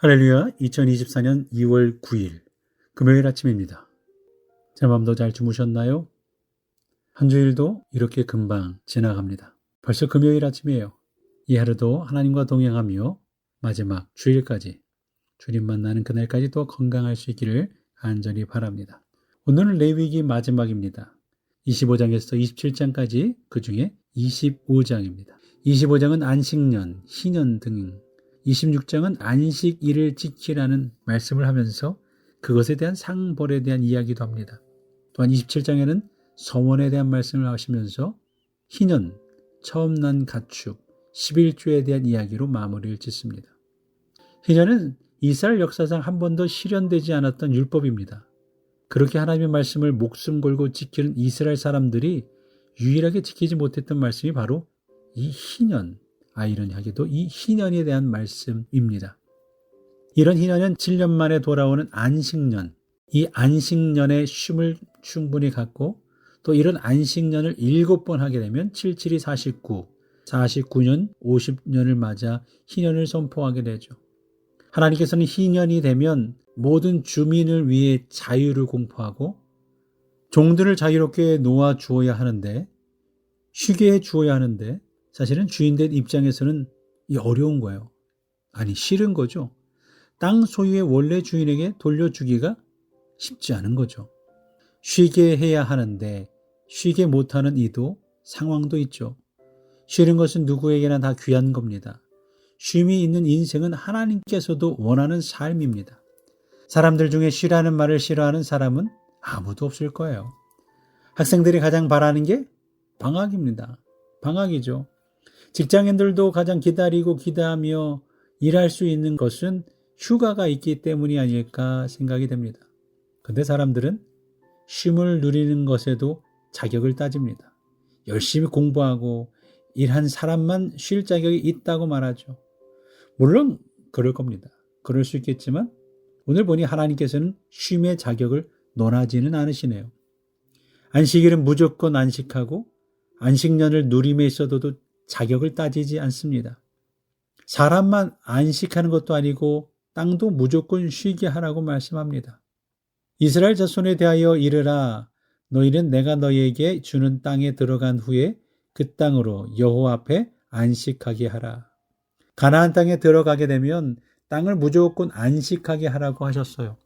할렐루야, 2024년 2월 9일 금요일 아침입니다. 제 밤도 잘 주무셨나요? 한 주일도 이렇게 금방 지나갑니다. 벌써 금요일 아침이에요. 이 하루도 하나님과 동행하며 마지막 주일까지 주님 만나는 그날까지 또 건강할 수 있기를 간절히 바랍니다. 오늘은 레위기 마지막입니다. 25장에서 27장까지 그 중에 25장입니다. 25장은 안식년, 희년 등 26장은 안식일을 지키라는 말씀을 하면서 그것에 대한 상벌에 대한 이야기도 합니다. 또한 27장에는 서원에 대한 말씀을 하시면서 희년, 처음 난 가축, 11조에 대한 이야기로 마무리를 짓습니다. 희년은 이스라엘 역사상 한 번도 실현되지 않았던 율법입니다. 그렇게 하나님의 말씀을 목숨 걸고 지키는 이스라엘 사람들이 유일하게 지키지 못했던 말씀이 바로 이 희년, 아이러니하게도 이 희년에 대한 말씀입니다. 이런 희년은 7년 만에 돌아오는 안식년, 이 안식년의 쉼을 충분히 갖고 또 이런 안식년을 7번 하게 되면 7, 7이 49, 49년, 50년을 맞아 희년을 선포하게 되죠. 하나님께서는 희년이 되면 모든 주민을 위해 자유를 공포하고 종들을 자유롭게 놓아 주어야 하는데, 쉬게 해 주어야 하는데 사실은 주인된 입장에서는 이 어려운 거예요. 아니, 싫은 거죠. 땅 소유의 원래 주인에게 돌려주기가 쉽지 않은 거죠. 쉬게 해야 하는데 쉬게 못하는 이도 상황도 있죠. 쉬는 것은 누구에게나 다 귀한 겁니다. 쉼이 있는 인생은 하나님께서도 원하는 삶입니다. 사람들 중에 쉬라는 말을 싫어하는 사람은 아무도 없을 거예요. 학생들이 가장 바라는 게 방학입니다. 방학이죠. 직장인들도 가장 기다리고 기대하며 일할 수 있는 것은 휴가가 있기 때문이 아닐까 생각이 됩니다. 그런데 사람들은 쉼을 누리는 것에도 자격을 따집니다. 열심히 공부하고 일한 사람만 쉴 자격이 있다고 말하죠. 물론 그럴 겁니다. 그럴 수 있겠지만 오늘 보니 하나님께서는 쉼의 자격을 논하지는 않으시네요. 안식일은 무조건 안식하고 안식년을 누림에 있어도 자격을 따지지 않습니다. 사람만 안식하는 것도 아니고 땅도 무조건 쉬게 하라고 말씀합니다. 이스라엘 자손에 대하여 이르라, 너희는 내가 너희에게 주는 땅에 들어간 후에 그 땅으로 여호와 앞에 안식하게 하라. 가나안 땅에 들어가게 되면 땅을 무조건 안식하게 하라고 하셨어요.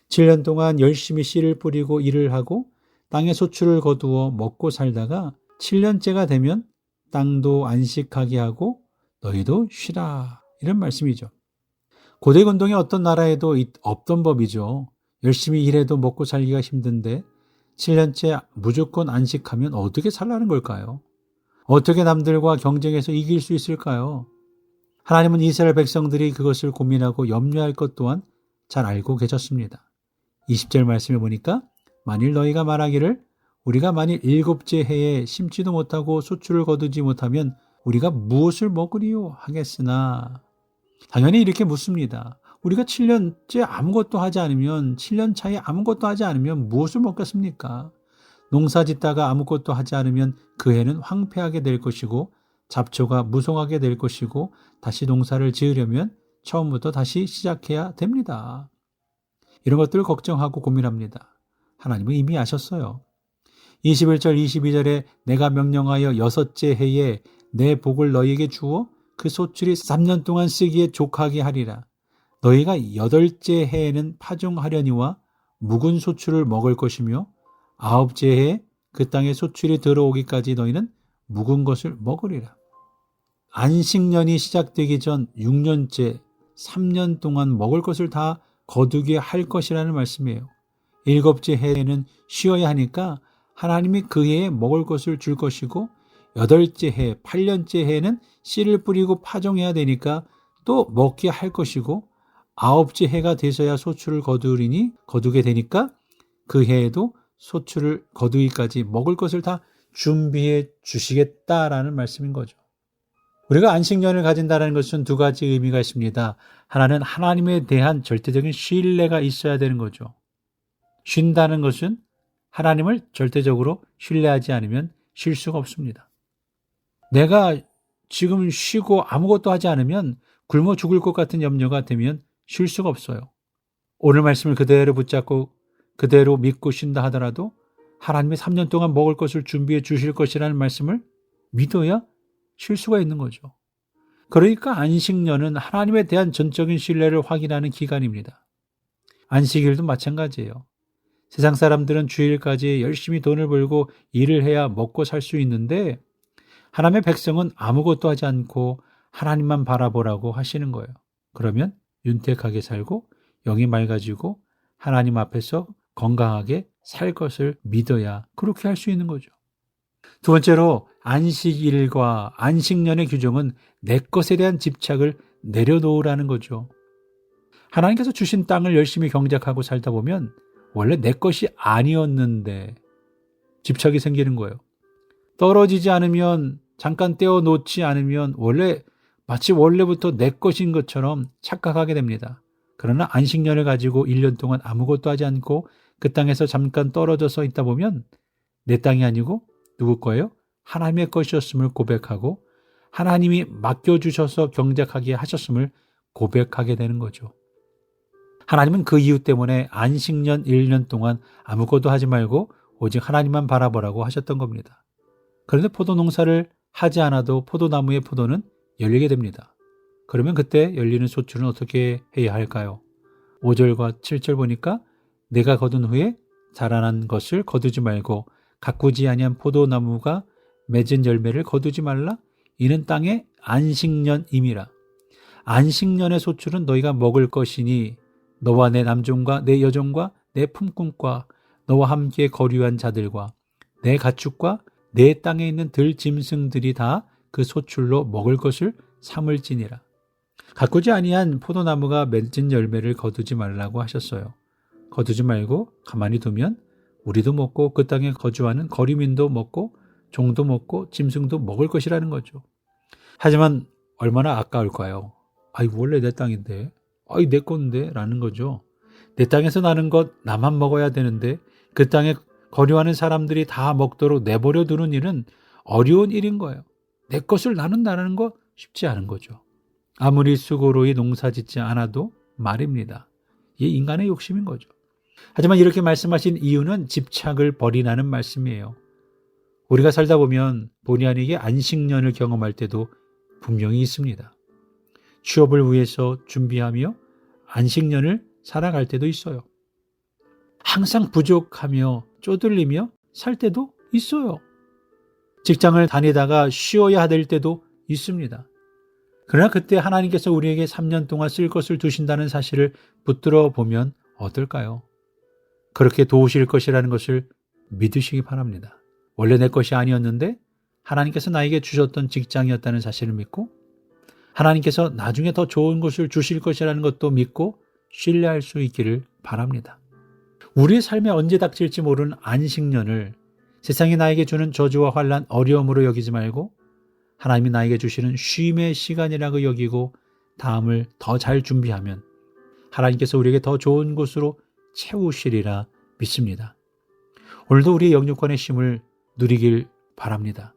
7년 동안 열심히 씨를 뿌리고 일을 하고 땅의 소출을 거두어 먹고 살다가 7년째가 되면 땅도 안식하게 하고 너희도 쉬라, 이런 말씀이죠. 고대 근동의 어떤 나라에도 없던 법이죠. 열심히 일해도 먹고 살기가 힘든데 7년째 무조건 안식하면 어떻게 살라는 걸까요? 어떻게 남들과 경쟁해서 이길 수 있을까요? 하나님은 이스라엘 백성들이 그것을 고민하고 염려할 것 또한 잘 알고 계셨습니다. 20절 말씀에 보니까 만일 너희가 말하기를 우리가 만일 7째 해에 심지도 못하고 소출을 거두지 못하면 우리가 무엇을 먹으리요 하겠으나, 당연히 이렇게 묻습니다. 우리가 7년째 아무것도 하지 않으면, 7년 차에 아무것도 하지 않으면 무엇을 먹겠습니까? 농사 짓다가 아무것도 하지 않으면 그 해는 황폐하게 될 것이고 잡초가 무성하게 될 것이고 다시 농사를 지으려면 처음부터 다시 시작해야 됩니다. 이런 것들을 걱정하고 고민합니다. 하나님은 이미 아셨어요. 21절 22절에 내가 명령하여 6째 해에 내 복을 너희에게 주어 그 소출이 3년 동안 쓰기에 족하게 하리라. 너희가 8째 해에는 파종하려니와 묵은 소출을 먹을 것이며 9째 해에 그 땅에 소출이 들어오기까지 너희는 묵은 것을 먹으리라. 안식년이 시작되기 전 6년째 3년 동안 먹을 것을 다 거두게 할 것이라는 말씀이에요. 7째 해에는 쉬어야 하니까 하나님이 그 해에 먹을 것을 줄 것이고 8째 해, 8년째 해에는 씨를 뿌리고 파종해야 되니까 또 먹게 할 것이고 9째 해가 돼서야 소출을 거두게 되니까 그 해에도 소출을 거두기까지 먹을 것을 다 준비해 주시겠다라는 말씀인 거죠. 우리가 안식년을 가진다는 것은 두 가지 의미가 있습니다. 하나는 하나님에 대한 절대적인 신뢰가 있어야 되는 거죠. 쉰다는 것은 하나님을 절대적으로 신뢰하지 않으면 쉴 수가 없습니다. 내가 지금 쉬고 아무것도 하지 않으면 굶어 죽을 것 같은 염려가 되면 쉴 수가 없어요. 오늘 말씀을 그대로 붙잡고 그대로 믿고 쉰다 하더라도 하나님의 3년 동안 먹을 것을 준비해 주실 것이라는 말씀을 믿어야 쉴 수가 있는 거죠. 그러니까 안식년은 하나님에 대한 전적인 신뢰를 확인하는 기간입니다. 안식일도 마찬가지예요. 세상 사람들은 주일까지 열심히 돈을 벌고 일을 해야 먹고 살 수 있는데 하나님의 백성은 아무것도 하지 않고 하나님만 바라보라고 하시는 거예요. 그러면 윤택하게 살고 영이 맑아지고 하나님 앞에서 건강하게 살 것을 믿어야 그렇게 할 수 있는 거죠. 두 번째로 안식일과 안식년의 규정은 내 것에 대한 집착을 내려놓으라는 거죠. 하나님께서 주신 땅을 열심히 경작하고 살다 보면 원래 내 것이 아니었는데 집착이 생기는 거예요. 떨어지지 않으면, 잠깐 떼어놓지 않으면 마치 원래부터 내 것인 것처럼 착각하게 됩니다. 그러나 안식년을 가지고 1년 동안 아무것도 하지 않고 그 땅에서 잠깐 떨어져서 있다 보면 내 땅이 아니고 누구 거예요? 하나님의 것이었음을 고백하고 하나님이 맡겨주셔서 경작하게 하셨음을 고백하게 되는 거죠. 하나님은 그 이유 때문에 안식년 1년 동안 아무것도 하지 말고 오직 하나님만 바라보라고 하셨던 겁니다. 그런데 포도 농사를 하지 않아도 포도나무의 포도는 열리게 됩니다. 그러면 그때 열리는 소출은 어떻게 해야 할까요? 5절과 7절 보니까 내가 거둔 후에 자라난 것을 거두지 말고 가꾸지 아니한 포도나무가 맺은 열매를 거두지 말라. 이는 땅의 안식년임이라. 안식년의 소출은 너희가 먹을 것이니 너와 내 남종과 내 여종과 내 품꾼과 너와 함께 거류한 자들과 내 가축과 내 땅에 있는 들짐승들이 다 그 소출로 먹을 것을 삼을지니라. 가꾸지 아니한 포도나무가 맺은 열매를 거두지 말라고 하셨어요. 거두지 말고 가만히 두면 우리도 먹고 그 땅에 거주하는 거류민도 먹고 종도 먹고 짐승도 먹을 것이라는 거죠. 하지만 얼마나 아까울까요? 원래 내 땅인데, 내 건데 라는 거죠. 내 땅에서 나는 것 나만 먹어야 되는데 그 땅에 거류하는 사람들이 다 먹도록 내버려 두는 일은 어려운 일인 거예요. 내 것을 나눈다는 거 쉽지 않은 거죠. 아무리 수고로이 농사짓지 않아도 말입니다. 이게 인간의 욕심인 거죠. 하지만 이렇게 말씀하신 이유는 집착을 버리라는 말씀이에요. 우리가 살다 보면 본의 아니게 안식년을 경험할 때도 분명히 있습니다. 취업을 위해서 준비하며 안식년을 살아갈 때도 있어요. 항상 부족하며 쪼들리며 살 때도 있어요. 직장을 다니다가 쉬어야 될 때도 있습니다. 그러나 그때 하나님께서 우리에게 3년 동안 쓸 것을 두신다는 사실을 붙들어 보면 어떨까요? 그렇게 도우실 것이라는 것을 믿으시기 바랍니다. 원래 내 것이 아니었는데 하나님께서 나에게 주셨던 직장이었다는 사실을 믿고 하나님께서 나중에 더 좋은 것을 주실 것이라는 것도 믿고 신뢰할 수 있기를 바랍니다. 우리의 삶에 언제 닥칠지 모르는 안식년을 세상이 나에게 주는 저주와 환난, 어려움으로 여기지 말고 하나님이 나에게 주시는 쉼의 시간이라고 여기고 다음을 더 잘 준비하면 하나님께서 우리에게 더 좋은 곳으로 채우시리라 믿습니다. 오늘도 우리의 영육간의 쉼을 누리길 바랍니다.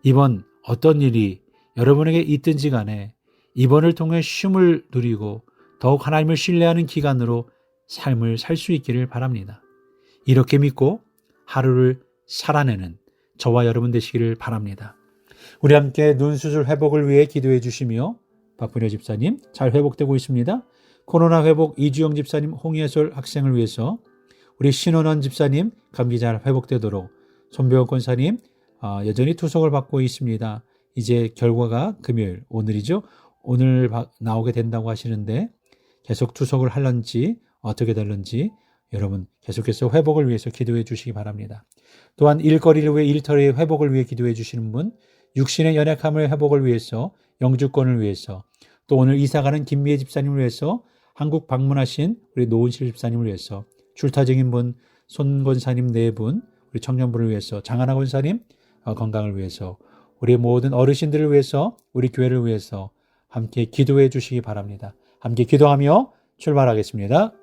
이번 어떤 일이 여러분에게 있든지 간에 이번을 통해 쉼을 누리고 더욱 하나님을 신뢰하는 기간으로 삶을 살 수 있기를 바랍니다. 이렇게 믿고 하루를 살아내는 저와 여러분 되시기를 바랍니다. 우리 함께 눈수술 회복을 위해 기도해 주시며 박분효 집사님 잘 회복되고 있습니다. 코로나 회복 이주영 집사님 홍예솔 학생을 위해서 우리 신원원 집사님 감기 잘 회복되도록 손병원 권사님 여전히 투석을 받고 있습니다. 이제 결과가 금요일 오늘이죠. 오늘 나오게 된다고 하시는데 계속 투석을 할런지 어떻게 될런지 여러분 계속해서 회복을 위해서 기도해 주시기 바랍니다. 또한 일거리를 위해 일터의 회복을 위해 기도해 주시는 분, 육신의 연약함을 회복을 위해서 영주권을 위해서 또 오늘 이사가는 김미애 집사님을 위해서 한국 방문하신 우리 노은실 집사님을 위해서 출타 중인 분 손 권사님 네 분 우리 청년분을 위해서 장하나 권사님 건강을 위해서 우리 모든 어르신들을 위해서 우리 교회를 위해서 함께 기도해 주시기 바랍니다. 함께 기도하며 출발하겠습니다.